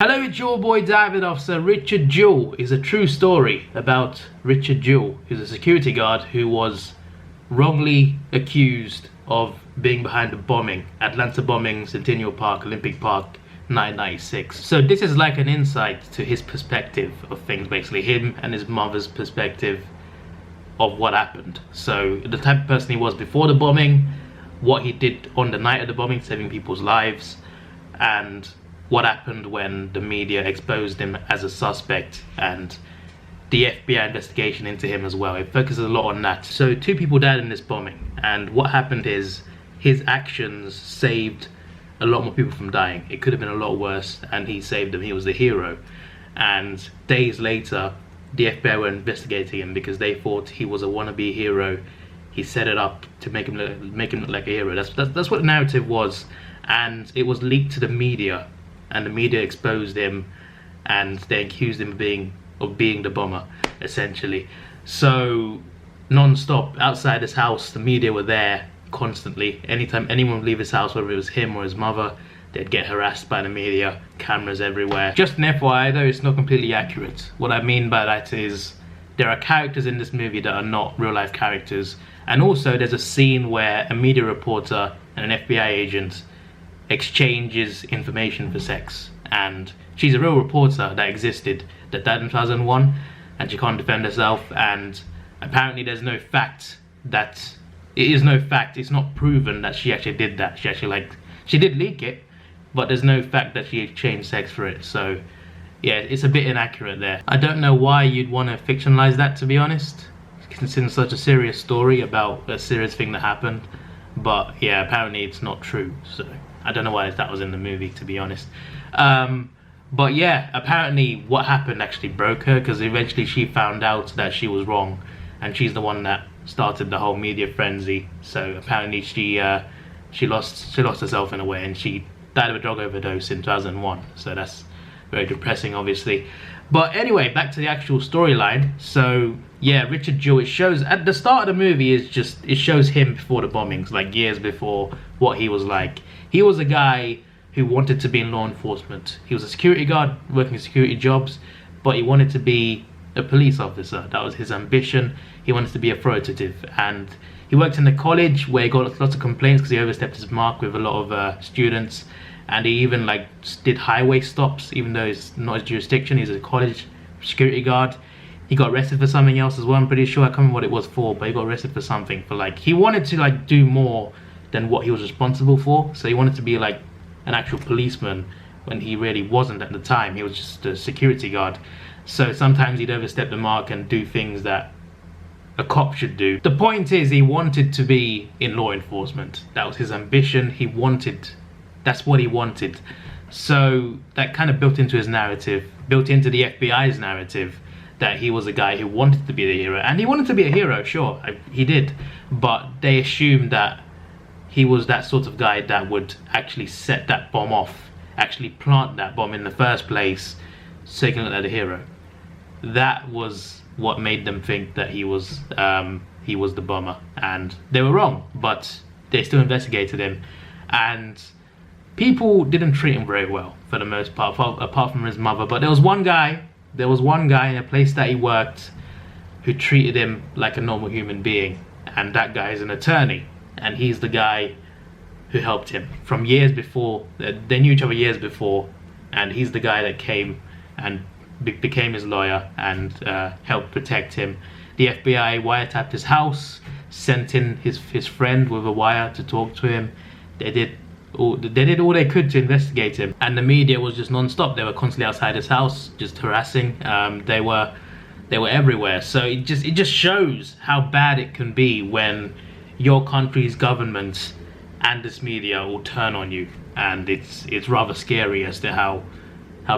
Hello, it's your boy Davidoff. So Richard Jewell is a true story about Richard Jewell, who's a security guard who was wrongly accused of being behind the bombing, Atlanta bombing, Centennial Park, Olympic Park, 1996. So this is like an insight to his perspective of things, basically him and his mother's perspective of what happened. So the type of person he was before the bombing, what he did on the night of the bombing, saving people's lives, and what happened when the media exposed him as a suspect, and the FBI investigation into him as well. It focuses a lot on that. So 2 people died in this bombing, and what happened is his actions saved a lot more people from dying. It could have been a lot worse, and he saved them. He was the hero. And days later, the FBI were investigating him because they thought he was a wannabe hero. He set it up to make him look like a hero. That's what the narrative was, and it was leaked to the media. And the media exposed him, and they accused him of being the bomber, essentially. So non-stop outside his house, the media were there constantly. Anytime anyone would leave his house, whether it was him or his mother, they'd get harassed by the media. Cameras everywhere. Just an FYI though, it's not completely accurate. What I mean by that is there are characters in this movie that are not real life characters, and also there's a scene where a media reporter and an FBI agent exchanges information for sex, and she's a real reporter that existed, that died in 2001, and she can't defend herself. And apparently there's no fact that it's not proven that she actually did that. She did leak it, but there's no fact that she exchanged sex for it. So yeah, it's a bit inaccurate there. I don't know why you'd want to fictionalize that, to be honest, considering such a serious story about a serious thing that happened. But yeah, apparently it's not true, so I don't know why that was in the movie, to be honest. But yeah, apparently what happened actually broke her, because eventually she found out that she was wrong, and she's the one that started the whole media frenzy. So apparently she lost herself in a way, and she died of a drug overdose in 2001. So that's very depressing, obviously. But anyway, back to the actual storyline. So yeah, Richard Jewell, it shows at the start of the movie it shows him before the bombings, like years before, what he was like. He was a guy who wanted to be in law enforcement. He was a security guard working security jobs, but he wanted to be a police officer. That was his ambition. He wanted to be authoritative, and he worked in a college where he got lots of complaints because he overstepped his mark with a lot of students, and he even did highway stops, even though it's not his jurisdiction. He's a college security guard. He got arrested for something else as well, I'm pretty sure. I can't remember what it was for, but he got arrested for something. He wanted to do more than what he was responsible for. So he wanted to be like an actual policeman when he really wasn't at the time. He was just a security guard. So sometimes he'd overstep the mark and do things that a cop should do. The point is, he wanted to be in law enforcement. That was his ambition. That's what he wanted. So that kind of built into his narrative, built into the FBI's narrative, that he was a guy who wanted to be the hero. And he wanted to be a hero, sure, he did. But they assumed that he was that sort of guy that would actually set that bomb off, actually plant that bomb in the first place, so he can look like a hero. That was what made them think that he was the bomber, and they were wrong. But they still investigated him, and people didn't treat him very well for the most part, apart from his mother. But there was one guy in a place that he worked who treated him like a normal human being, and that guy is an attorney. And he's the guy who helped him from years before. They knew each other years before, and he's the guy that came and became his lawyer and helped protect him. The FBI wiretapped his house, sent in his friend with a wire to talk to him. They did all they could to investigate him, and the media was just non-stop. They were constantly outside his house, just harassing. They were everywhere. So it just shows how bad it can be when your country's government and this media will turn on you, and it's rather scary as to how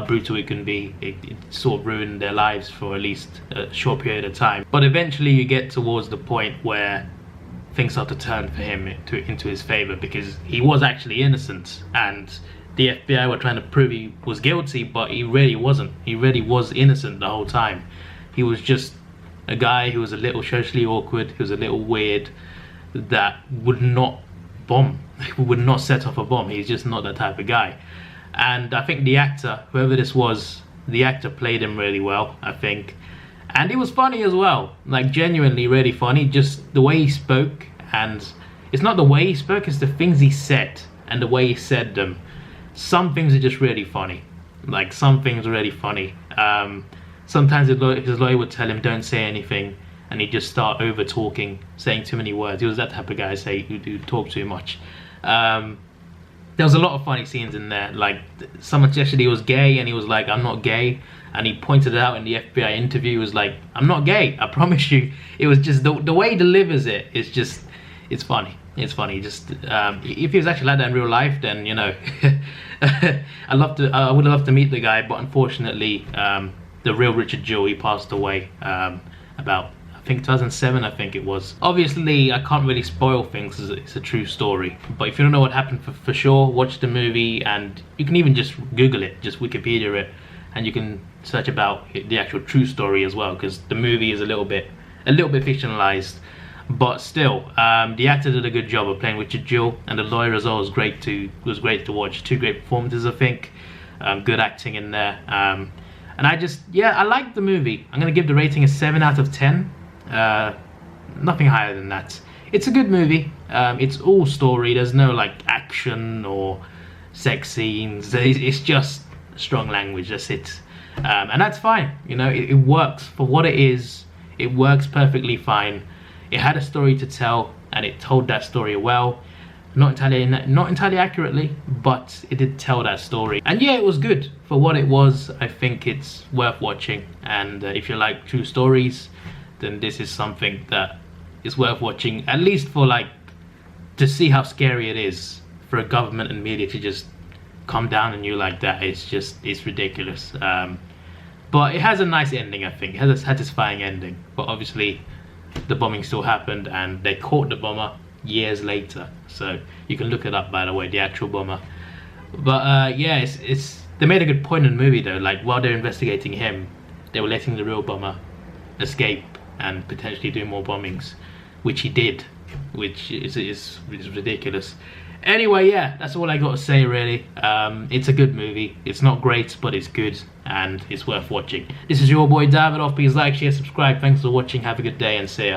brutal it can be. It sort of ruined their lives for at least a short period of time. But eventually you get towards the point where things start to turn for him into his favor, because he was actually innocent, and the FBI were trying to prove he was guilty, but he really wasn't. He really was innocent the whole time. He was just a guy who was a little socially awkward, who was a little weird, that would not bomb, would not set off a bomb. He's just not that type of guy. And I think the actor, whoever this was, the actor played him really well, I think. And it was funny as well, like genuinely really funny, just the way he spoke. And it's not the way he spoke, it's the things he said and the way he said them. Some things are just really funny, like some things are really funny. Sometimes his lawyer would tell him don't say anything, and he'd just start over talking, saying too many words. He was that type of guy, who talk too much. There was a lot of funny scenes in there, like someone suggested he was gay and he was like, I'm not gay, and he pointed it out in the FBI interview. He was like, I'm not gay, I promise you. It was just the way he delivers it, it's funny. It's funny. Just if he was actually like that in real life, then you know, I would love to meet the guy, but unfortunately, the real Richard Jewell, he passed away about, I think 2007, I think it was. Obviously, I can't really spoil things because it's a true story. But if you don't know what happened for sure, watch the movie, and you can even just Google it, just Wikipedia it, and you can search about the actual true story as well, because the movie is a little bit fictionalized. But still, the actor did a good job of playing Richard Jewell, and the lawyer as well was great to watch. Two great performances, I think. Good acting in there. And I liked the movie. I'm gonna give the rating a 7 out of 10. Nothing higher than that. It's a good movie. It's all story. There's no like action or sex scenes. It's just strong language. That's it. And that's fine. You know, it works for what it is. It works perfectly fine. It had a story to tell, and it told that story well. Not entirely accurately, but it did tell that story. And yeah, it was good for what it was. I think it's worth watching. And if you like true stories, then this is something that is worth watching, at least for like, to see how scary it is for a government and media to just come down on you like that. It's ridiculous. But it has a nice ending, I think. It has a satisfying ending. But obviously, the bombing still happened, and they caught the bomber years later. So you can look it up, by the way, the actual bomber. But yeah, they made a good point in the movie though. Like while they're investigating him, they were letting the real bomber escape and potentially do more bombings, which he did, which is ridiculous. Anyway, yeah, that's all I got to say really. It's a good movie. It's not great, but it's good, and it's worth watching. This is your boy Davidoff. Please like, share, subscribe. Thanks for watching. Have a good day, and see ya.